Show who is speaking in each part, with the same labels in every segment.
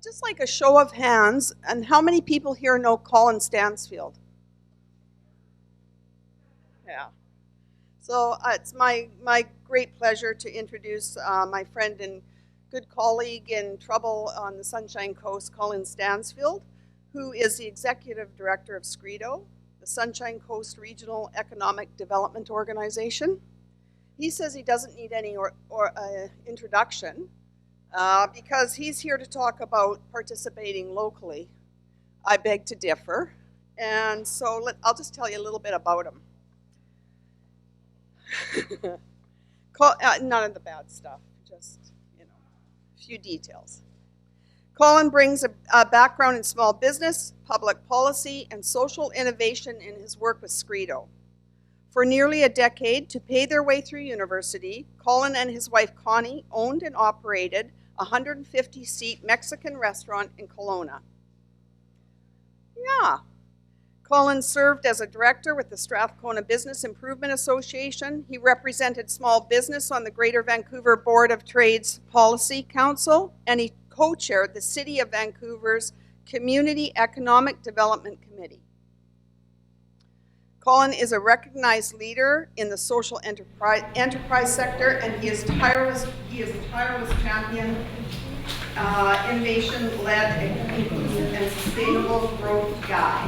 Speaker 1: I'd just like a show of hands, and how many people here know Colin Stansfield? Yeah. So it's my great pleasure to introduce my friend and good colleague in trouble on the Sunshine Coast, Colin Stansfield, who is the Executive Director of SCREDO, the Sunshine Coast Regional Economic Development Organization. He says he doesn't need any introduction because he's here to talk about participating locally. I beg to differ. And so I'll just tell you a little bit about him. None of the bad stuff, just, a few details. Colin brings a background in small business, public policy, and social innovation in his work with SCREDO. For nearly a decade, to pay their way through university, Colin and his wife Connie owned and operated a 150-seat Mexican restaurant in Kelowna. Yeah. Colin served as a director with the Strathcona Business Improvement Association. He represented small business on the Greater Vancouver Board of Trade's Policy Council, and he co-chaired the City of Vancouver's Community Economic Development Committee. Colin is a recognized leader in the social enterprise sector, and he is a tireless champion, innovation-led, inclusive, and sustainable growth guy.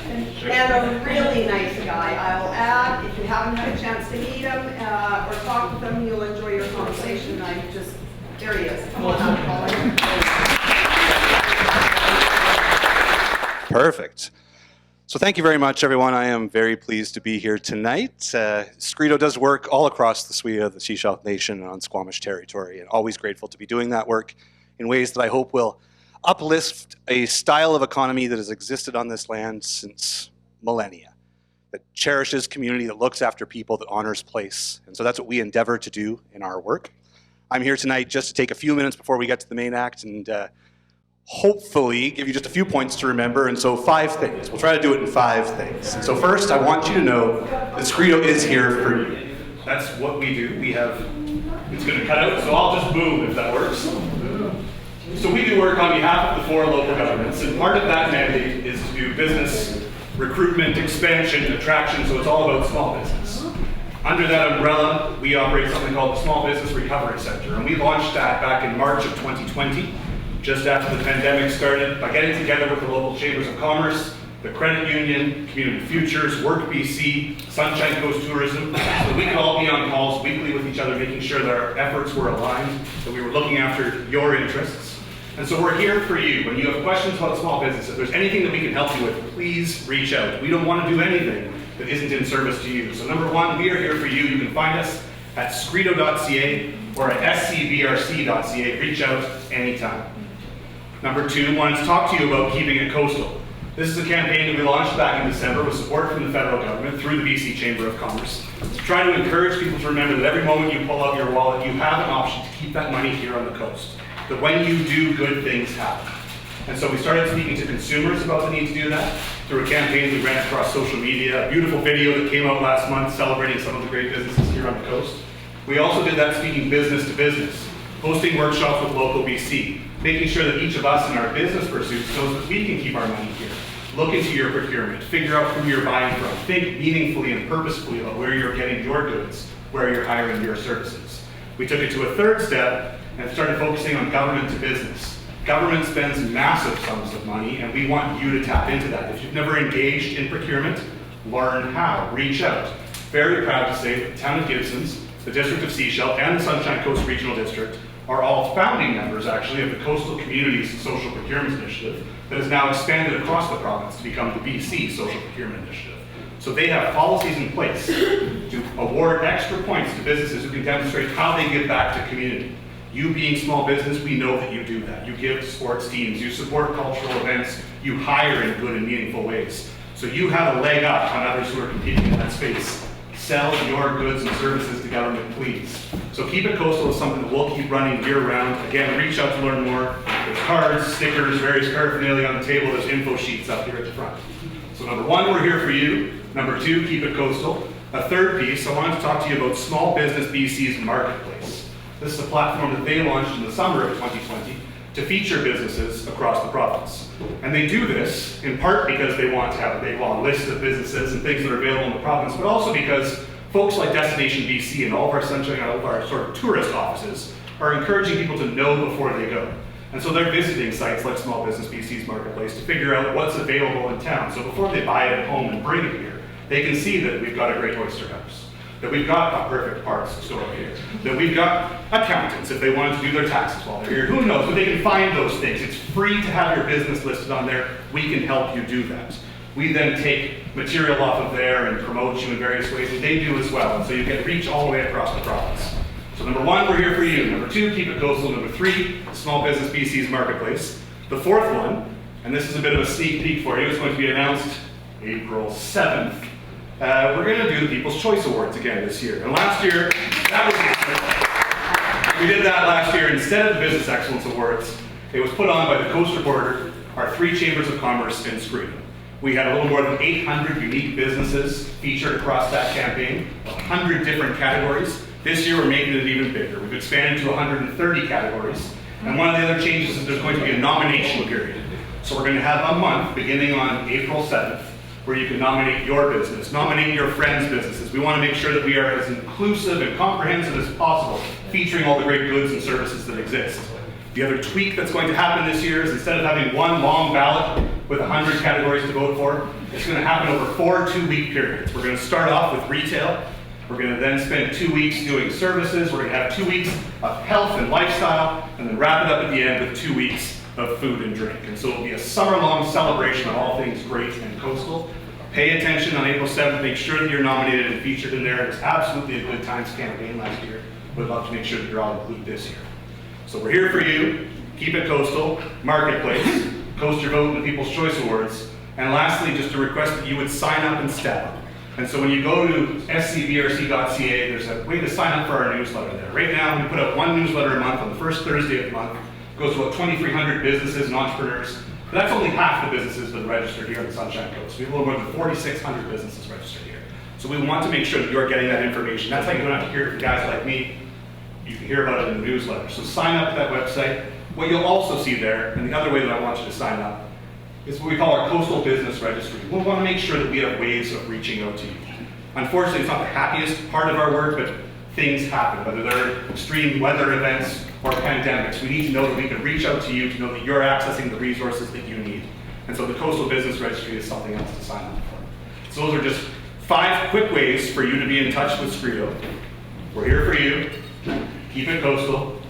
Speaker 1: And a really nice guy, I will add. If you haven't had a chance to meet him or talk with him, you'll enjoy your conversation. There he is. Come on up, Colin.
Speaker 2: Perfect. So thank you very much, everyone. I am very pleased to be here tonight. SCREDO does work all across the suite of the Sechelt Nation and on Squamish territory, and always grateful to be doing that work in ways that I hope will uplift a style of economy that has existed on this land since millennia, that cherishes community, that looks after people, that honors place. And so that's what we endeavor to do in our work. I'm here tonight just to take a few minutes before we get to the main act and hopefully give you just a few points to remember. And so 5 things. We'll try to do it in 5 things. And so first, I want you to know that SCREDO is here for you. That's what we do. It's going to cut out, so I'll just boom if that works. So we do work on behalf of the 4 local governments, and part of that mandate is to do business recruitment, expansion, attraction, so it's all about small business. Under that umbrella, we operate something called the Small Business Recovery Center, and we launched that back in March of 2020, just after the pandemic started, by getting together with the local chambers of commerce, the credit union, Community Futures, Work BC, Sunshine Coast Tourism, so we could all be on calls weekly with each other, making sure that our efforts were aligned, that we were looking after your interests. And so we're here for you. When you have questions about small business, if there's anything that we can help you with, please reach out. We don't want to do anything that isn't in service to you. So number 1, we are here for you. You can find us at scredo.ca or at scbrc.ca. Reach out anytime. Number 2, wanted to talk to you about keeping it coastal. This is a campaign that we launched back in December with support from the federal government through the BC Chamber of Commerce to try to encourage people to remember that every moment you pull out your wallet, you have an option to keep that money here on the coast. That when you do, good things happen. And so we started speaking to consumers about the need to do that through a campaign we ran across social media, a beautiful video that came out last month celebrating some of the great businesses here on the coast. We also did that speaking business to business, hosting workshops with local BC, making sure that each of us in our business pursuits knows that we can keep our money here. Look into your procurement, figure out who you're buying from, think meaningfully and purposefully about where you're getting your goods, where you're hiring your services. We took it to a 3rd step and started focusing on government to business. Government spends massive sums of money, and we want you to tap into that. If you've never engaged in procurement, learn how, reach out. Very proud to say that the town of Gibsons, the District of Sechelt, and the Sunshine Coast Regional District are all founding members, actually, of the Coastal Communities Social Procurement Initiative that has now expanded across the province to become the BC Social Procurement Initiative. So they have policies in place to award extra points to businesses who can demonstrate how they give back to community. You being small business, we know that you do that. You give to sports teams, you support cultural events, you hire in good and meaningful ways. So you have a leg up on others who are competing in that space. Sell your goods and services to government, please. So Keep It Coastal is something that we'll keep running year-round. Again, reach out to learn more. There's cards, stickers, various paraphernalia on the table. There's info sheets up here at the front. So number 1, we're here for you. Number 2, Keep It Coastal. A 3rd piece, I wanted to talk to you about Small Business BC's Marketplace. This is a platform that they launched in the summer of 2020 to feature businesses across the province. And they do this in part because they want to have a big long list of businesses and things that are available in the province, but also because folks like Destination BC and all of our Sunshine, all of our sort of tourist offices are encouraging people to know before they go. And so they're visiting sites like Small Business BC's Marketplace to figure out what's available in town. So before they buy it at home and bring it here, they can see that we've got a great oyster house, that we've got a perfect parts store here, that we've got accountants if they wanted to do their taxes while they're here. Who knows, but they can find those things. It's free to have your business listed on there. We can help you do that. We then take material off of there and promote you in various ways, and they do as well. And so you get reach all the way across the province. So number one, we're here for you. Number two, keep it coastal. Number three, Small Business BC's Marketplace. The fourth one, and this is a bit of a sneak peek for you, it's going to be announced April 7th. We're going to do the People's Choice Awards again this year. And last year, we did that last year instead of the Business Excellence Awards. It was put on by the Coast Reporter, our 3 chambers of commerce in SCREDO. We had a little more than 800 unique businesses featured across that campaign, 100 different categories. This year we're making it even bigger. We've expanded to 130 categories. And one of the other changes is there's going to be a nomination period. So we're going to have a month beginning on April 7th where you can nominate your business, nominate your friends' businesses. We want to make sure that we are as inclusive and comprehensive as possible, featuring all the great goods and services that exist. The other tweak that's going to happen this year is instead of having one long ballot with 100 categories to vote for, it's going to happen over 4 2-week periods. We're going to start off with retail. We're going to then spend 2 weeks doing services. We're going to have 2 weeks of health and lifestyle, and then wrap it up at the end with 2 weeks of food and drink. And so it'll be a summer-long celebration of all things great and coastal. Pay attention on April 7th. Make sure that you're nominated and featured in there. It was absolutely a Good Times campaign last year. We'd love to make sure that you're all included this year. So we're here for you. Keep it coastal. Marketplace. Coast your vote in the People's Choice Awards. And lastly, just a request that you would sign up and step up. And so when you go to scbrc.ca, there's a way to sign up for our newsletter there. Right now, we put out 1 newsletter a month on the first Thursday of the month. It goes to about 2,300 businesses and entrepreneurs. But that's only half the businesses that are registered here on the Sunshine Coast. We have a little more than 4,600 businesses registered here. So we want to make sure that you're getting that information. That's how you don't have to hear it from guys like me. You can hear about it in the newsletter. So sign up to that website. What you'll also see there, and the other way that I want you to sign up, is what we call our Coastal Business Registry. We want to make sure that we have ways of reaching out to you. Unfortunately, it's not the happiest part of our work, but things happen, whether they're extreme weather events or pandemics. We need to know that we can reach out to you to know that you're accessing the resources that you need. And so the Coastal Business Registry is something else to sign up for. So those are just 5 quick ways for you to be in touch with SCREDO. We're here for you. Keep it coastal.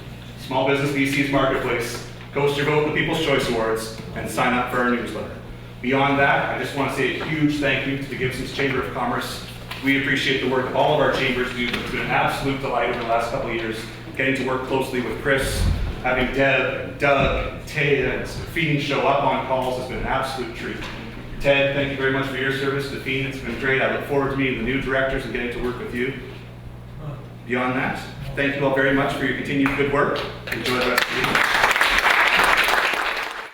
Speaker 2: Small Business BC's Marketplace. Coast your vote in the People's Choice Awards, and sign up for our newsletter. Beyond that, I just want to say a huge thank you to the Gibsons Chamber of Commerce. We appreciate the work that all of our chambers do. It's been an absolute delight over the last couple of years, getting to work closely with Chris, having Deb and Doug and Taya and Stephine show up on calls has been an absolute treat. Ted, thank you very much for your service. Stephine, it's been great. I look forward to meeting the new directors and getting to work with you. Beyond that, thank you all very much for your continued good work. Enjoy the rest of the evening.